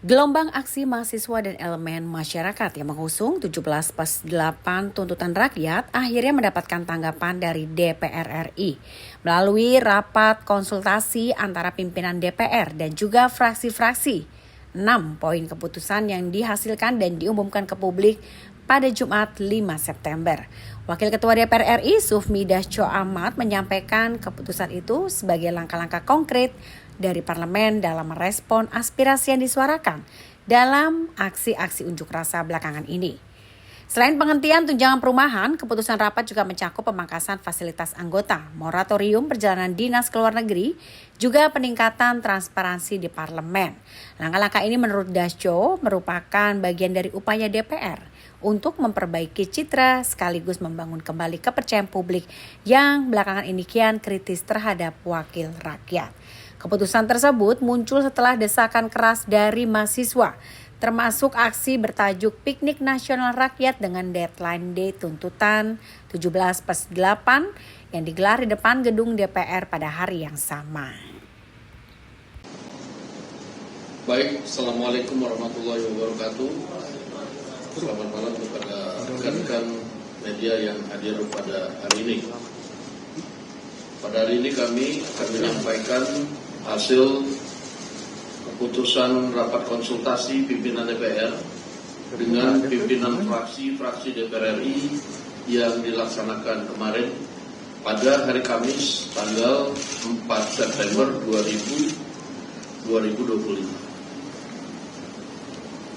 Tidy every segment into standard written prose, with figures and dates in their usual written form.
Gelombang aksi mahasiswa dan elemen masyarakat yang mengusung 17+8 tuntutan rakyat akhirnya mendapatkan tanggapan dari DPR RI melalui rapat konsultasi antara pimpinan DPR dan juga fraksi-fraksi. 6 poin keputusan yang dihasilkan dan diumumkan ke publik pada Jumat 5 September. Wakil Ketua DPR RI Sufmi Dasko Ahmad menyampaikan keputusan itu sebagai langkah-langkah konkret dari parlemen dalam merespon aspirasi yang disuarakan dalam aksi-aksi unjuk rasa belakangan ini. Selain penghentian tunjangan perumahan, keputusan rapat juga mencakup pemangkasan fasilitas anggota, moratorium perjalanan dinas ke luar negeri, juga peningkatan transparansi di parlemen. Langkah-langkah ini menurut Dasko merupakan bagian dari upaya DPR untuk memperbaiki citra sekaligus membangun kembali kepercayaan publik yang belakangan ini kian kritis terhadap wakil rakyat. Keputusan tersebut muncul setelah desakan keras dari mahasiswa, termasuk aksi bertajuk Piknik Nasional Rakyat dengan deadline day tuntutan 17+8 yang digelar di depan gedung DPR pada hari yang sama. Baik, Assalamualaikum warahmatullahi wabarakatuh. Selamat malam kepada rekan-rekan media yang hadir pada hari ini. Pada hari ini kami akan menyampaikan hasil keputusan rapat konsultasi pimpinan DPR dengan pimpinan fraksi-fraksi DPR RI yang dilaksanakan kemarin pada hari Kamis tanggal 4 September 2025.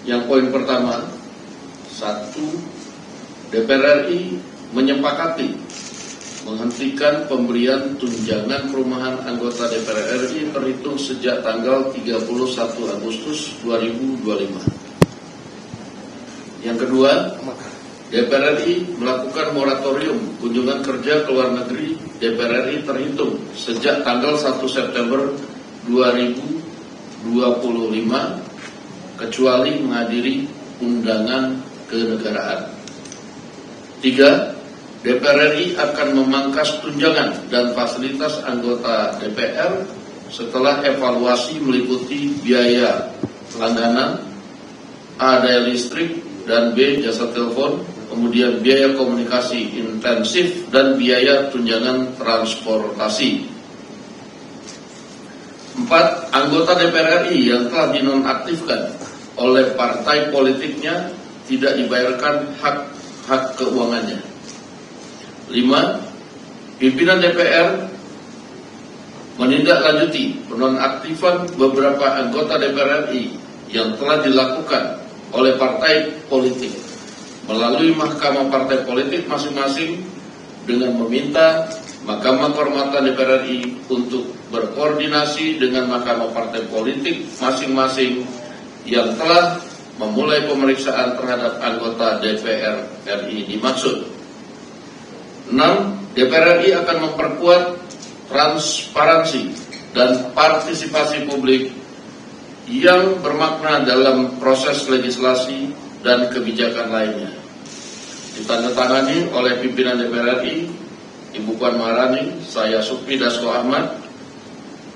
Yang poin pertama, 1. DPR RI menyepakati menghentikan pemberian tunjangan perumahan anggota DPR RI terhitung sejak tanggal 31 Agustus 2025. Yang kedua, DPR RI melakukan moratorium kunjungan kerja ke luar negeri DPR RI terhitung sejak tanggal 1 September 2025 kecuali menghadiri undangan kenegaraan. 3. DPR RI akan memangkas tunjangan dan fasilitas anggota DPR setelah evaluasi meliputi biaya langganan, A. daya listrik, dan B. jasa telepon, kemudian biaya komunikasi intensif, dan biaya tunjangan transportasi. 4. Anggota DPR RI yang telah dinonaktifkan oleh partai politiknya tidak dibayarkan hak keuangannya. 5. Pimpinan DPR menindaklanjuti penonaktifan beberapa anggota DPR RI yang telah dilakukan oleh partai politik melalui mahkamah partai politik masing-masing dengan meminta Mahkamah Kehormatan DPR RI untuk berkoordinasi dengan mahkamah partai politik masing-masing yang telah memulai pemeriksaan terhadap anggota DPR RI dimaksud. 6. DPR RI akan memperkuat transparansi dan partisipasi publik yang bermakna dalam proses legislasi dan kebijakan lainnya. Ditandatangani oleh pimpinan DPR RI, Ibu Puan Maharani, saya Sufmi Dasko Ahmad,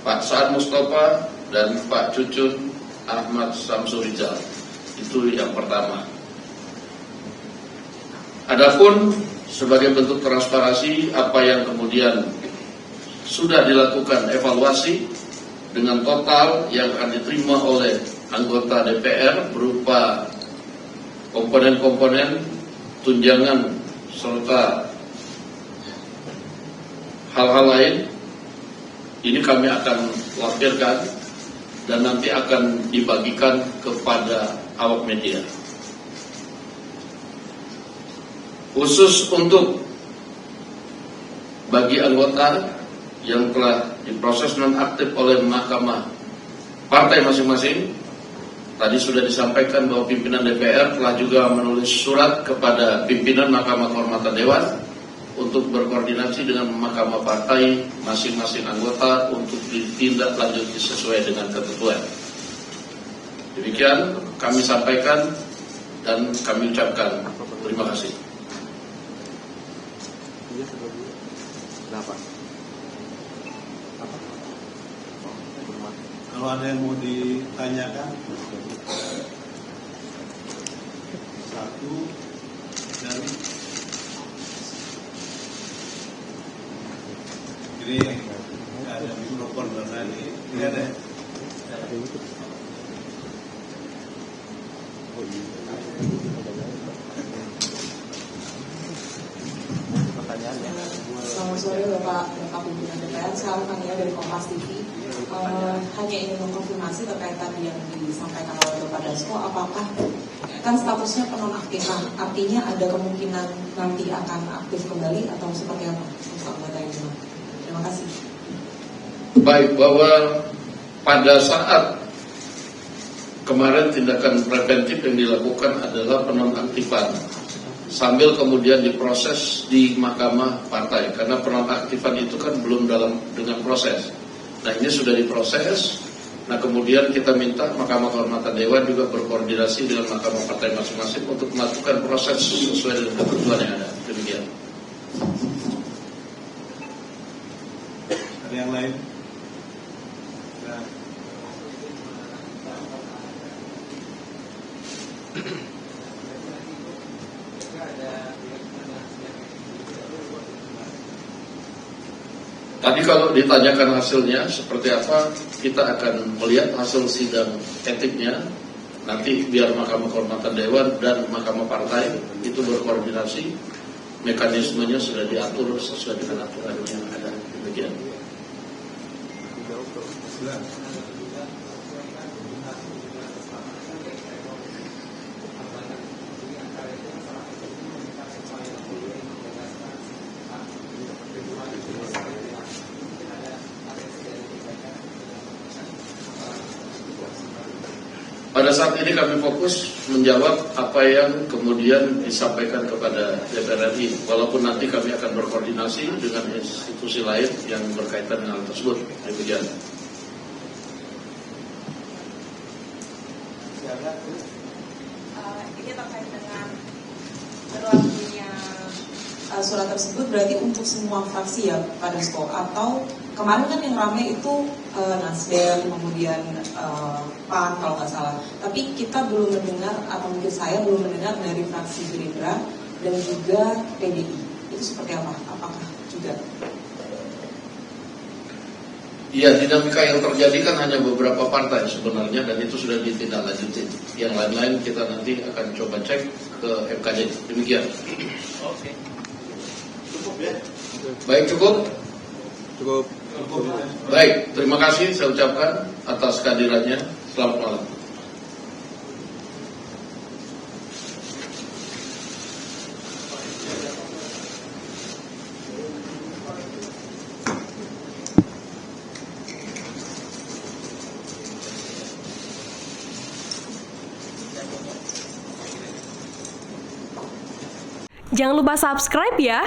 Pak Sa'ad Mustafa, dan Pak Cucun Ahmad Samsurizal. Itu yang pertama. Adapun sebagai bentuk transparansi apa yang kemudian sudah dilakukan evaluasi dengan total yang akan diterima oleh anggota DPR berupa komponen-komponen tunjangan serta hal-hal lain, ini kami akan lampirkan dan nanti akan dibagikan kepada awak media. Khusus untuk bagi anggota yang telah diproses nonaktif oleh mahkamah partai masing-masing, tadi sudah disampaikan bahwa pimpinan DPR telah juga menulis surat kepada pimpinan Mahkamah Kehormatan Dewan untuk berkoordinasi dengan mahkamah partai masing-masing anggota untuk ditindaklanjuti sesuai dengan ketentuan. Demikian kami sampaikan dan kami ucapkan terima kasih. Kenapa? Kalau ada yang mau ditanyakan, satu dari ini ada mikrofon tadi, ini ada. Selamat sore Bapak Pimpinan DPR, saya Fania dari Kompas TV. Hanya ingin mengkonfirmasi terkait tadi yang disampaikan oleh Bapak Dasko, apakah kan statusnya penonaktifan, artinya ada kemungkinan nanti akan aktif kembali atau seperti apa? Terima kasih. Baik, bahwa pada saat kemarin tindakan preventif yang dilakukan adalah penonaktifan sambil kemudian diproses di Mahkamah Partai, karena penonaktifan itu kan belum dengan proses. Nah, ini sudah diproses. Nah, kemudian kita minta Mahkamah Kehormatan Dewan juga berkoordinasi dengan Mahkamah Partai masing-masing untuk melakukan proses sesuai dengan ketentuan yang ada. Demikian. Ada yang lain? Nah. Tadi kalau ditanyakan hasilnya seperti apa, kita akan melihat hasil sidang etiknya. Nanti biar Mahkamah Kehormatan Dewan dan Mahkamah Partai itu berkoordinasi, mekanismenya sudah diatur sesuai dengan aturan yang ada. Demikian. Pada saat ini kami fokus menjawab apa yang kemudian disampaikan kepada DPR RI, walaupun nanti kami akan berkoordinasi dengan institusi lain yang berkaitan dengan hal tersebut. Demikian. Ini terkait dengan berlakunya surat tersebut berarti untuk semua fraksi ya Pak Dasko, atau kemarin kan yang ramai itu Nasdem, kemudian PAN kalau nggak salah, tapi kita belum mendengar, atau mungkin saya belum mendengar dari fraksi Gerindra dan juga PDI. Itu seperti apa? Apakah juga? Iya, dinamika yang terjadi kan hanya beberapa partai sebenarnya, dan itu sudah ditindaklanjuti. Yang lain-lain kita nanti akan coba cek ke MKD. Demikian. Oke. Cukup ya? Baik, cukup? Cukup. Baik, terima kasih saya ucapkan atas kehadirannya. Selamat malam. Jangan lupa subscribe ya.